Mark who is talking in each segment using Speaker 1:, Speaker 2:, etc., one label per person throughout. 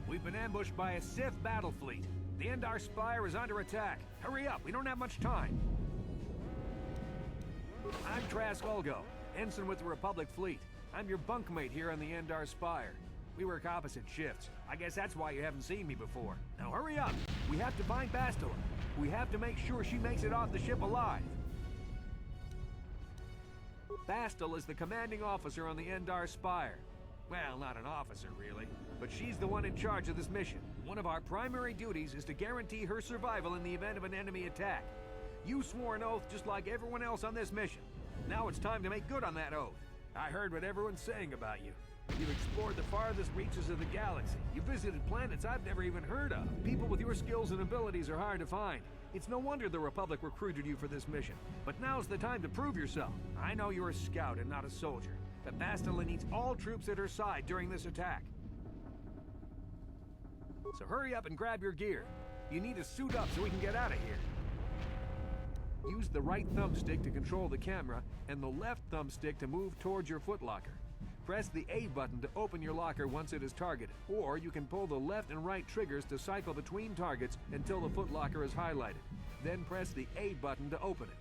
Speaker 1: We've been ambushed by a Sith battle fleet. The Endar Spire is under attack. Hurry up, we don't have much time. I'm Trask Ulgo, ensign with the Republic fleet. I'm your bunkmate here on the Endar Spire. We work opposite shifts. I guess that's why you haven't seen me before. Now hurry up! We have to find Bastila. We have to make sure she makes it off the ship alive. Bastila is the commanding officer on the Endar Spire. Well, not an officer, really, but she's the one in charge of this mission. One of our primary duties is to guarantee her survival in the event of an enemy attack. You swore an oath just like everyone else on this mission. Now it's time to make good on that oath. I heard what everyone's saying about you. You've explored the farthest reaches of the galaxy. You visited planets I've never even heard of. People with your skills and abilities are hard to find. It's no wonder the Republic recruited you for this mission. But now's the time to prove yourself. I know you're a scout and not a soldier. But Bastila needs all troops at her side during this attack. So hurry up and grab your gear. You need to suit up so we can get out of here. Use the right thumbstick to control the camera and the left thumbstick to move towards your footlocker. Press the A button to open your locker once it is targeted, or you can pull the left and right triggers to cycle between targets until the footlocker is highlighted. Then press the A button to open it.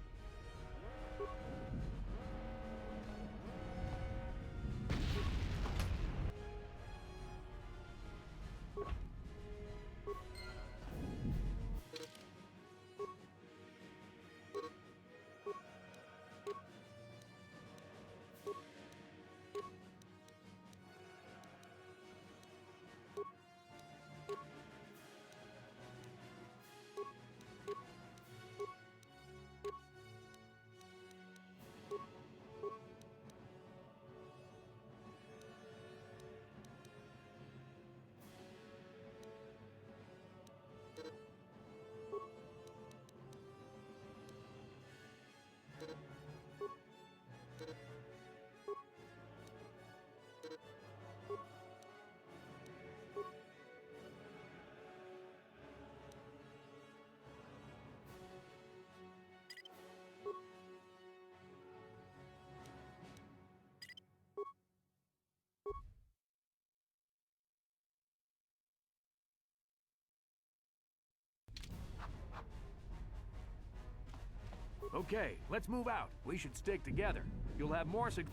Speaker 1: Okay, let's move out. We should stick together. You'll have more success.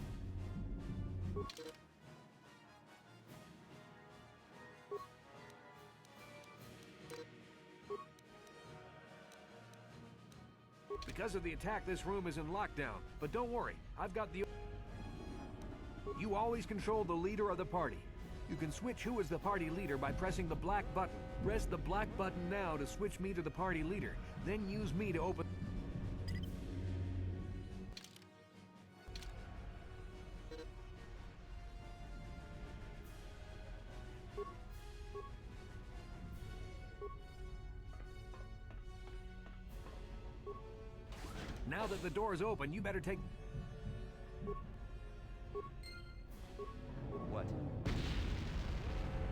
Speaker 1: Because of the attack, this room is in lockdown. But don't worry, I've got the... You always control the leader of the party. You can switch who is the party leader by pressing the black button. Press the black button now to switch me to the party leader. Then use me to open... Now that the door is open, you better take...
Speaker 2: What?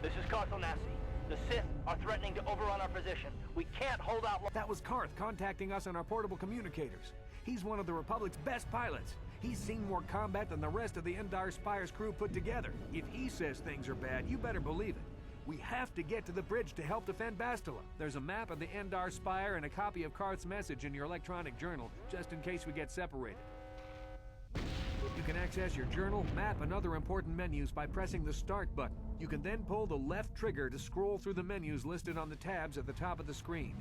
Speaker 2: This is Carthel Nassi. The Sith are threatening to overrun our position. We can't hold out long.
Speaker 1: That was Karth contacting us on our portable communicators. He's one of the Republic's best pilots. He's seen more combat than the rest of the Endar Spire's crew put together. If he says things are bad, you better believe it. We have to get to the bridge to help defend Bastila. There's a map of the Endar Spire and a copy of Karth's message in your electronic journal, just in case we get separated. You can access your journal, map, and other important menus by pressing the Start button. You can then pull the left trigger to scroll through the menus listed on the tabs at the top of the screen.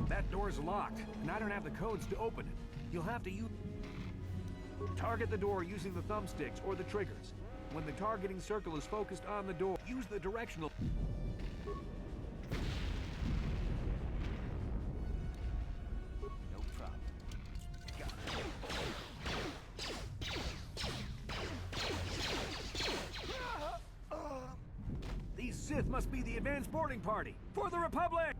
Speaker 1: That door's locked, and I don't have the codes to open it. You'll have to target the door using the thumbsticks or the triggers. When the targeting circle is focused on the door, use the directional... No problem. Got it. These Sith must be the advanced boarding party for the Republic!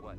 Speaker 1: What?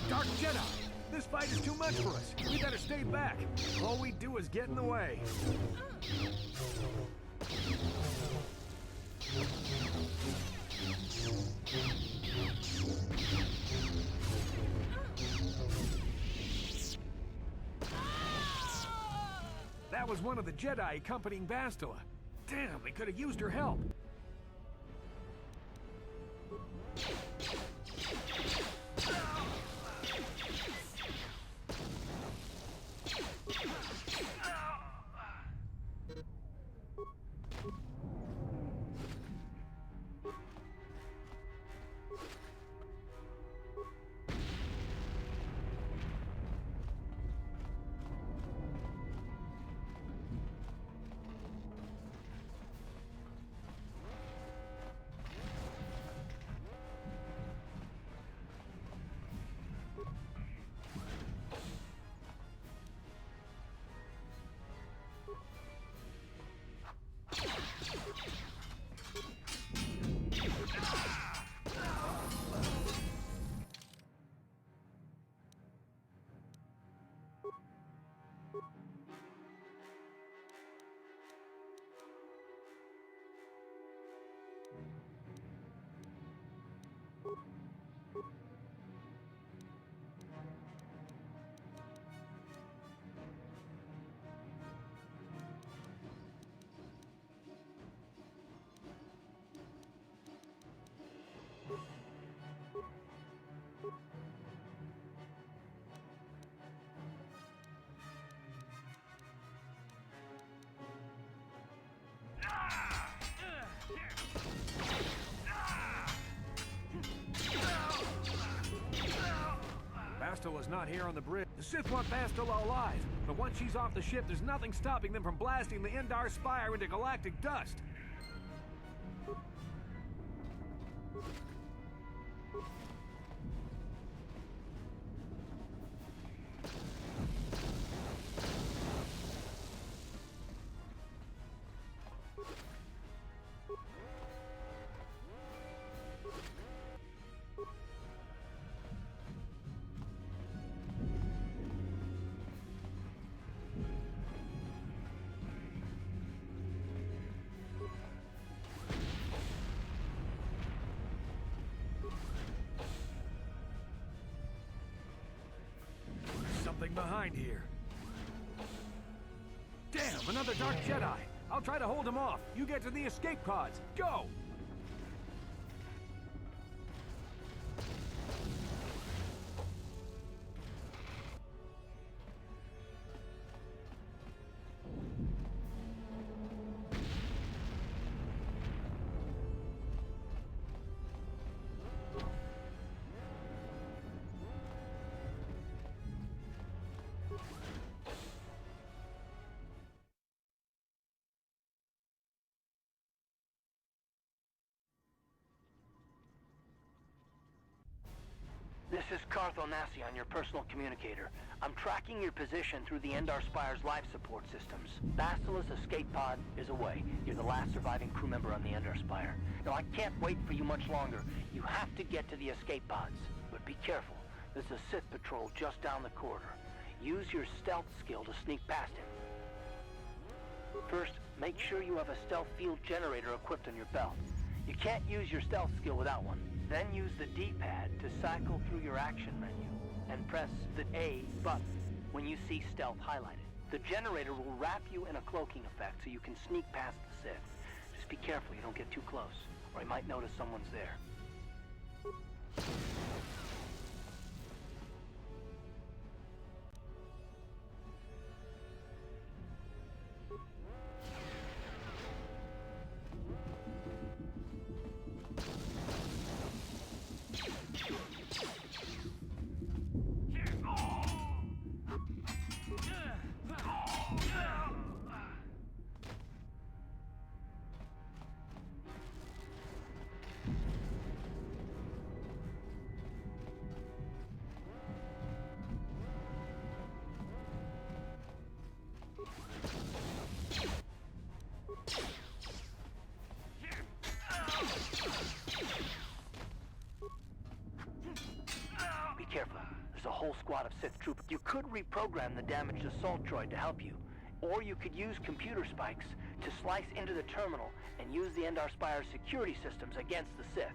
Speaker 1: Dark Jedi! This fight is too much for us. We better stay back. All we do is get in the way. That was one of the Jedi accompanying Bastila. Damn, they could have used her help. Bastila's not here on the bridge. The Sith want Bastila alive, but once she's off the ship, there's nothing stopping them from blasting the Endar Spire into galactic dust. Something behind here. Damn, another Dark Jedi. I'll try to hold him off. You get to the escape pods. Go!
Speaker 2: This is Cartho Nassi on your personal communicator. I'm tracking your position through the Endar Spire's life support systems. Bastila's escape pod is away. You're the last surviving crew member on the Endar Spire. Now, I can't wait for you much longer. You have to get to the escape pods. But be careful. There's a Sith patrol just down the corridor. Use your stealth skill to sneak past him. First, make sure you have a stealth field generator equipped on your belt. You can't use your stealth skill without one. Then use the D-pad to cycle through your action menu and press the A button when you see stealth highlighted. The generator will wrap you in a cloaking effect so you can sneak past the Sith. Just be careful you don't get too close, or you might notice someone's there. Careful. There's a whole squad of Sith troopers. You could reprogram the damaged assault droid to help you. Or you could use computer spikes to slice into the terminal and use the Endar Spire's security systems against the Sith.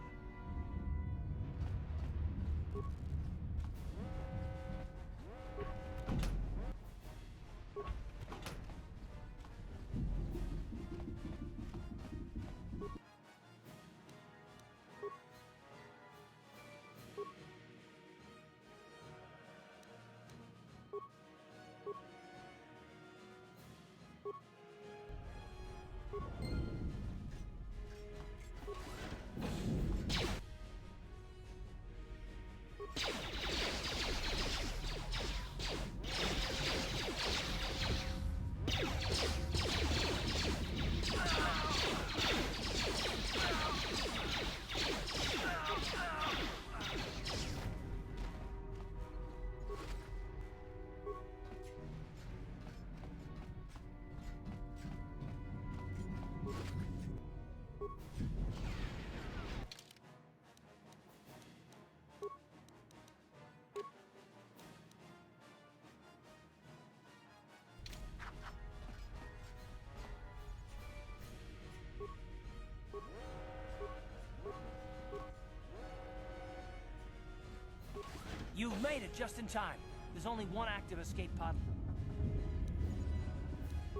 Speaker 3: You've made it just in time. There's only one active escape pod.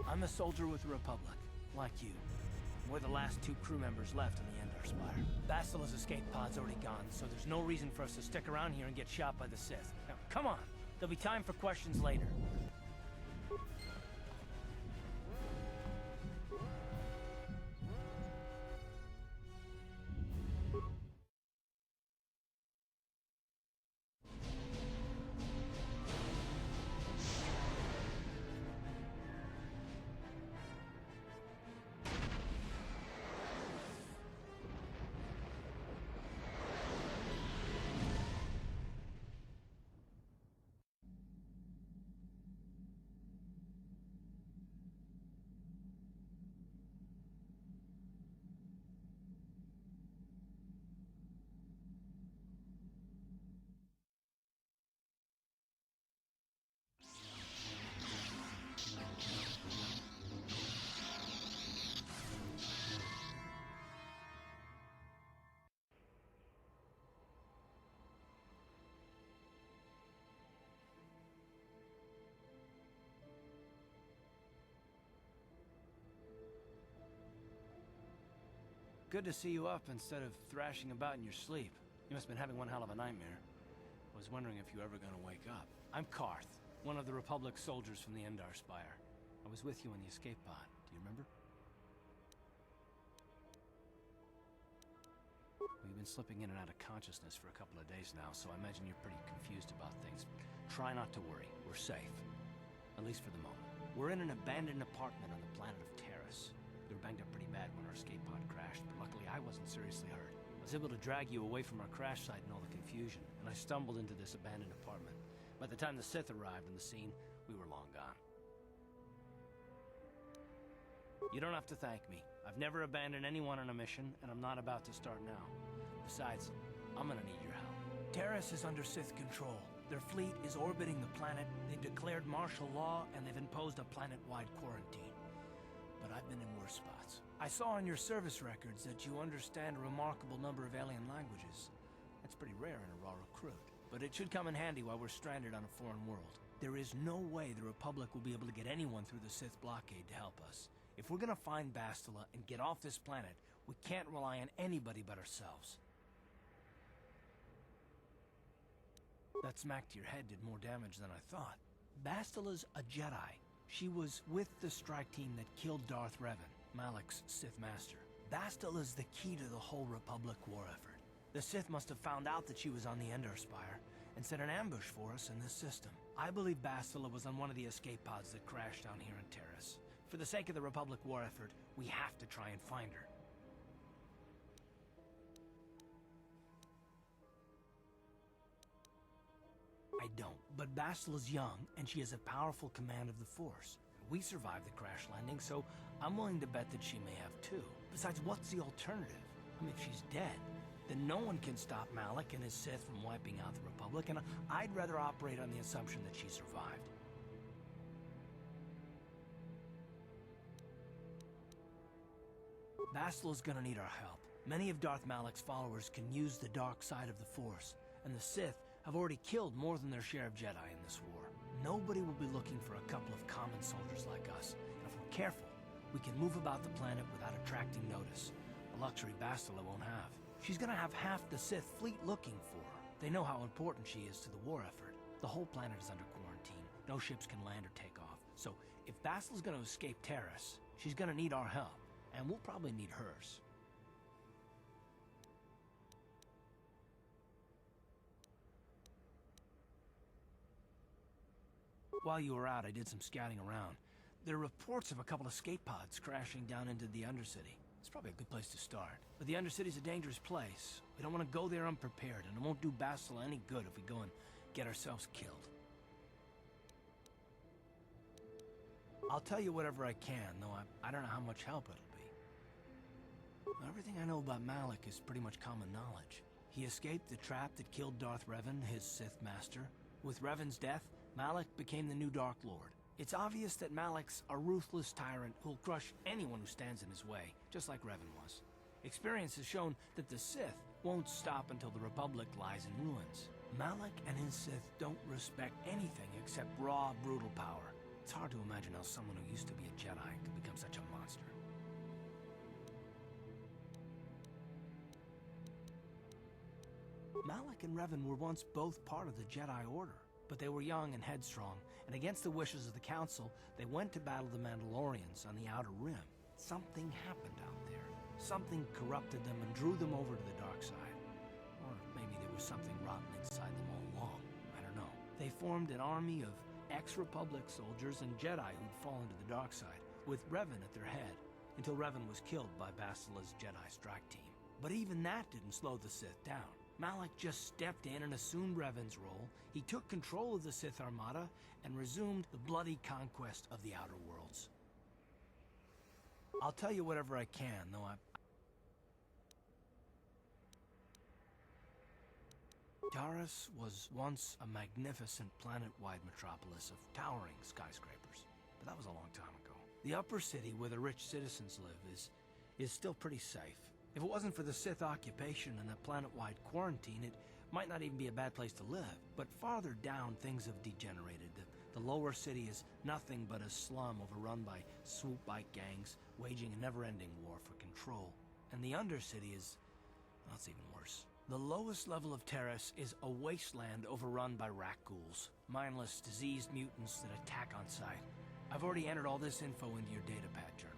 Speaker 3: I'm a soldier with the Republic, like you. We're the last 2 crew members left on the Endar Spire. Bastila's escape pod's already gone, so there's no reason for us to stick around here and get shot by the Sith. Now, come on. There'll be time for questions later. Good to see you up instead of thrashing about in your sleep. You must have been having one hell of a nightmare. I was wondering if you were ever gonna wake up. I'm Karth, one of the Republic soldiers from the Endar Spire. I was with you in the escape pod. Do you remember? We've been slipping in and out of consciousness for a couple of days now, so I imagine you're pretty confused about things. Try not to worry. We're safe. At least for the moment. We're in an abandoned apartment on the planet of Terrace. We were banged up pretty bad when our escape pod crashed, but luckily I wasn't seriously hurt. I was able to drag you away from our crash site and all the confusion, and I stumbled into this abandoned apartment. By the time the Sith arrived on the scene, we were long gone. You don't have to thank me. I've never abandoned anyone on a mission, and I'm not about to start now. Besides, I'm gonna need your help. Terrace is under Sith control. Their fleet is orbiting the planet, they've declared martial law, and they've imposed a planet-wide quarantine. But I've been in worse spots. I saw on your service records that you understand a remarkable number of alien languages. That's pretty rare in a raw recruit. But it should come in handy while we're stranded on a foreign world. There is no way the Republic will be able to get anyone through the Sith blockade to help us. If we're gonna find Bastila and get off this planet, we can't rely on anybody but ourselves. That smack to your head did more damage than I thought. Bastila's a Jedi. She was with the strike team that killed Darth Revan, Malak's Sith master. Bastila's the key to the whole Republic war effort. The Sith must have found out that she was on the Endar Spire and set an ambush for us in this system. I believe Bastila was on one of the escape pods that crashed down here in Terrace. For the sake of the Republic war effort, we have to try and find her. I don't, but Bastila's young, and she has a powerful command of the Force. We survived the crash landing, so I'm willing to bet that she may have too. Besides, what's the alternative? I mean, if she's dead, then no one can stop Malak and his Sith from wiping out the Republic, and I'd rather operate on the assumption that she survived. Basila's gonna need our help. Many of Darth Malak's followers can use the dark side of the Force, and the Sith have already killed more than their share of Jedi in this war. Nobody will be looking for a couple of common soldiers like us, and if we're careful, we can move about the planet without attracting notice, a luxury Bastila won't have. She's gonna have half the Sith fleet looking for her. They know how important she is to the war effort. The whole planet is under quarantine. No ships can land or take off. So if Bastila's gonna escape Terrace, she's gonna need our help, and we'll probably need hers. While you were out, I did some scouting around. There are reports of a couple of escape pods crashing down into the Undercity. It's probably a good place to start. But the Undercity's a dangerous place. We don't want to go there unprepared, and it won't do Bastila any good if we go and get ourselves killed. I'll tell you whatever I can, though I don't know how much help it'll be. Everything I know about Malak is pretty much common knowledge. He escaped the trap that killed Darth Revan, his Sith master. With Revan's death, Malak became the new Dark Lord. It's obvious that Malak's a ruthless tyrant who'll crush anyone who stands in his way, just like Revan was. Experience has shown that the Sith won't stop until the Republic lies in ruins. Malak and his Sith don't respect anything except raw, brutal power. It's hard to imagine how someone who used to be a Jedi could become such a monster. Malak and Revan were once both part of the Jedi Order, but they were young and headstrong, and against the wishes of the Council, they went to battle the Mandalorians on the Outer Rim. Something happened out there. Something corrupted them and drew them over to the dark side. Or maybe there was something rotten inside them all along. I don't know. They formed an army of ex-Republic soldiers and Jedi who'd fallen to the dark side, with Revan at their head, until Revan was killed by Bastila's Jedi strike team. But even that didn't slow the Sith down. Malak just stepped in and assumed Revan's role. He took control of the Sith Armada and resumed the bloody conquest of the Outer Worlds. I'll tell you whatever I can, though Taris was once a magnificent planet-wide metropolis of towering skyscrapers, but that was a long time ago. The upper city where the rich citizens live is still pretty safe. If it wasn't for the Sith occupation and the planet-wide quarantine, it might not even be a bad place to live. But farther down, things have degenerated. The lower city is nothing but a slum overrun by swoop bike gangs, waging a never-ending war for control. And the undercity is... well, it's even worse. The lowest level of Terrace is a wasteland overrun by rat ghouls, mindless, diseased mutants that attack on sight. I've already entered all this info into your datapad journal.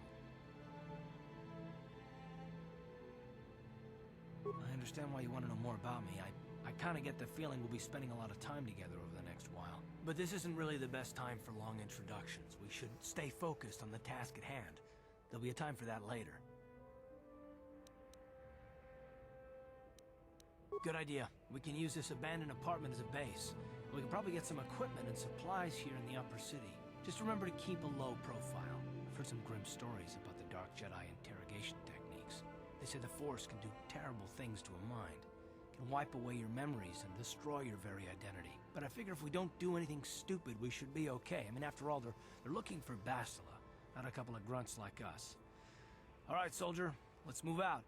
Speaker 3: I understand why you want to know more about me. I kind of get the feeling we'll be spending a lot of time together over the next while. But this isn't really the best time for long introductions. We should stay focused on the task at hand. There'll be a time for that later. Good idea. We can use this abandoned apartment as a base. We can probably get some equipment and supplies here in the upper city. Just remember to keep a low profile. I've heard some grim stories about the Dark Jedi interrogation techniques. They say the Force can do terrible things to a mind. It can wipe away your memories and destroy your very identity. But I figure if we don't do anything stupid, we should be okay. I mean, after all, they're looking for Bastila, not a couple of grunts like us. All right, soldier, let's move out.